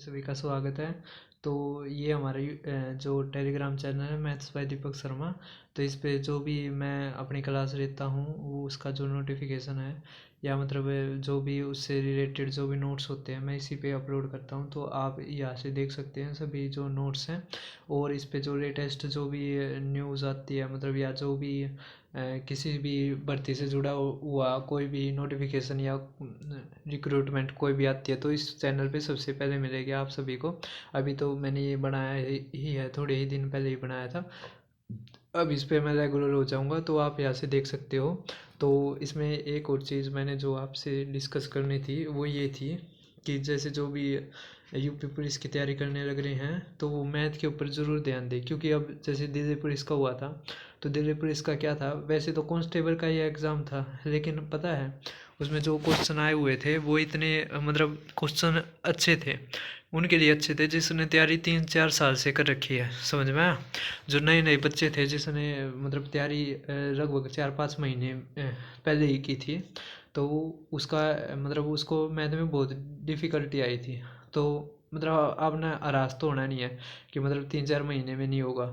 सभी का स्वागत है। तो ये हमारा जो टेलीग्राम चैनल है मैथ्स बाय दीपक शर्मा। तो इस पे जो भी मैं अपनी क्लास लेता हूँ वो उसका जो नोटिफिकेशन है या मतलब जो भी उससे रिलेटेड जो भी नोट्स होते हैं मैं इसी पे अपलोड करता हूँ। तो आप यहाँ से देख सकते हैं सभी जो नोट्स हैं और इस पे जो लेटेस्ट जो भी न्यूज़ आती है मतलब या जो भी किसी भी भर्ती से जुड़ा हुआ कोई भी नोटिफिकेशन या रिक्रूटमेंट कोई भी आती है तो इस चैनल पे सबसे पहले मिलेगी आप सभी को। अभी तो मैंने ये बनाया ही है, थोड़े ही दिन पहले ही बनाया था। अब इस पे मैं रेगुलर हो जाऊंगा तो आप यहाँ से देख सकते हो। तो इसमें एक और चीज़ मैंने जो आपसे डिस्कस करनी थी वो ये थी कि जैसे जो भी यूपी पुलिस की तैयारी करने लग रहे हैं तो वो मैथ के ऊपर ज़रूर ध्यान दें, क्योंकि अब जैसे दिल्ली पुलिस का हुआ था तो दिल्ली पुलिस का क्या था, वैसे तो कांस्टेबल का ये एग्ज़ाम था लेकिन पता है उसमें जो क्वेश्चन आए हुए थे वो इतने मतलब क्वेश्चन अच्छे थे, उनके लिए अच्छे थे जिसने तैयारी 3-4 साल से कर रखी है। समझ में आया? जो नए नए बच्चे थे जिसने मतलब तैयारी लगभग 4-5 महीने पहले ही की थी तो उसका मतलब उसको मैथ में बहुत डिफ़िकल्टी आई थी। तो मतलब आपने आराज तो होना नहीं है कि मतलब 3-4 महीने में नहीं होगा,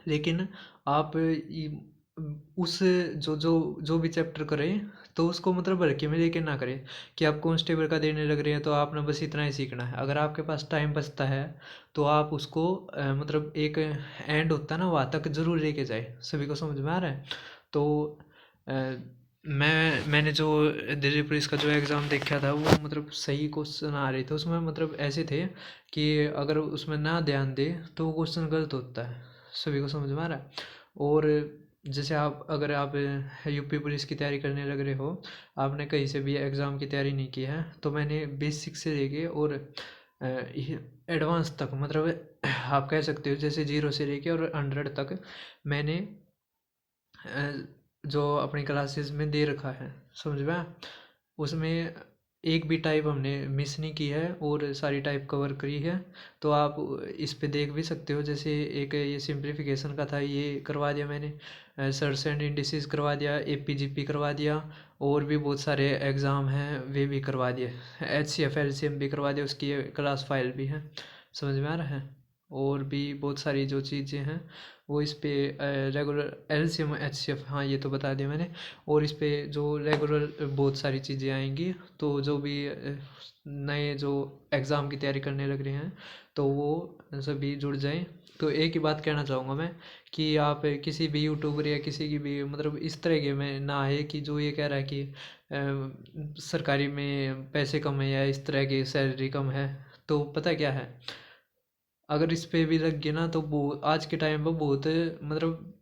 लेकिन आप उस जो जो जो भी चैप्टर करें तो उसको मतलब हल्के में लेके ना करें कि आप कांस्टेबल का देने लग रहे हैं तो आपने बस इतना ही सीखना है। अगर आपके पास टाइम बचता है तो आप उसको मतलब एक एंड होता है ना वहाँ तक ज़रूर लेके जाए। सभी को समझ में आ रहा है? तो अ, मैंने जो दिल्ली पुलिस का जो एग्ज़ाम देखा था वो मतलब सही क्वेश्चन आ रहे थे उसमें, मतलब ऐसे थे कि अगर उसमें ना ध्यान दे तो वो क्वेश्चन गलत होता है। सभी को समझ में आ रहा है? और जैसे आप अगर आप यूपी पुलिस की तैयारी करने लग रहे हो, आपने कहीं से भी एग्ज़ाम की तैयारी नहीं की है तो मैंने बेसिक से लेके और एडवांस तक मतलब आप कह सकते हो जैसे 0 से लेके और 100 तक मैंने जो अपनी क्लासेस में दे रखा है। समझ में आया? उसमें एक भी टाइप हमने मिस नहीं की है और सारी टाइप कवर करी है। तो आप इस पे देख भी सकते हो, जैसे एक ये सिंप्लीफिकेशन का था ये करवा दिया मैंने, सर्च एंड इंडिसेस करवा दिया, एपीजीपी करवा दिया और भी बहुत सारे एग्ज़ाम हैं वे भी करवा दिए, एचसीएफ एलसीएम भी करवा दिया, उसकी क्लास फाइल भी है। समझ में आ रहा है? और भी बहुत सारी जो चीज़ें हैं वो इस पे रेगुलर एलसीएम एचसीएफ, हाँ ये तो बता दिया मैंने। और इस पे जो रेगुलर बहुत सारी चीज़ें आएंगी तो जो भी नए जो एग्ज़ाम की तैयारी करने लग रहे हैं तो वो सभी जुड़ जाएं। तो एक ही बात कहना चाहूँगा मैं कि आप किसी भी यूट्यूबर या किसी की भी मतलब इस तरह के में ना आए कि जो ये कह रहा है कि सरकारी में पैसे कम है या इस तरह की सैलरी कम है। तो पता क्या है, अगर इस पे भी लग गए ना तो वो आज के टाइम पर बहुत मतलब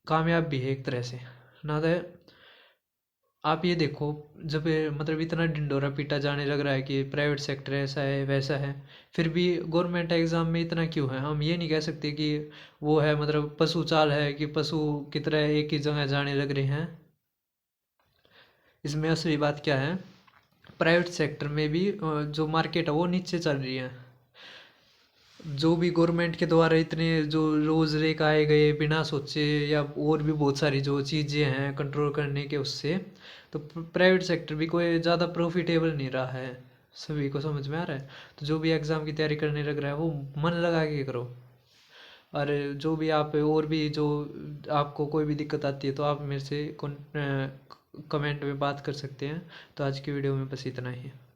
कामयाब भी है एक तरह से ना। तो आप ये देखो, जब मतलब इतना ढिंढोरा पीटा जाने लग रहा है कि प्राइवेट सेक्टर ऐसा है वैसा है, फिर भी गवर्नमेंट एग्जाम में इतना क्यों है? हम ये नहीं कह सकते कि वो है मतलब पशु चाल है कि पशु की तरह एक ही जगह जाने लग रहे हैं। इसमें असली बात क्या है, प्राइवेट सेक्टर में भी जो मार्केट है वो नीचे चल रही है। जो भी गवर्नमेंट के द्वारा इतने जो रोज रेक आए गए बिना सोचे या और भी बहुत सारी जो चीज़ें हैं कंट्रोल करने के उससे, तो प्राइवेट सेक्टर भी कोई ज़्यादा प्रॉफिटेबल नहीं रहा है। सभी को समझ में आ रहा है? तो जो भी एग्ज़ाम की तैयारी करने लग रहा है वो मन लगा के करो। और जो भी आप और भी जो आपको कोई भी दिक्कत आती है तो आप मेरे से कमेंट में बात कर सकते हैं। तो आज की वीडियो में बस इतना ही है।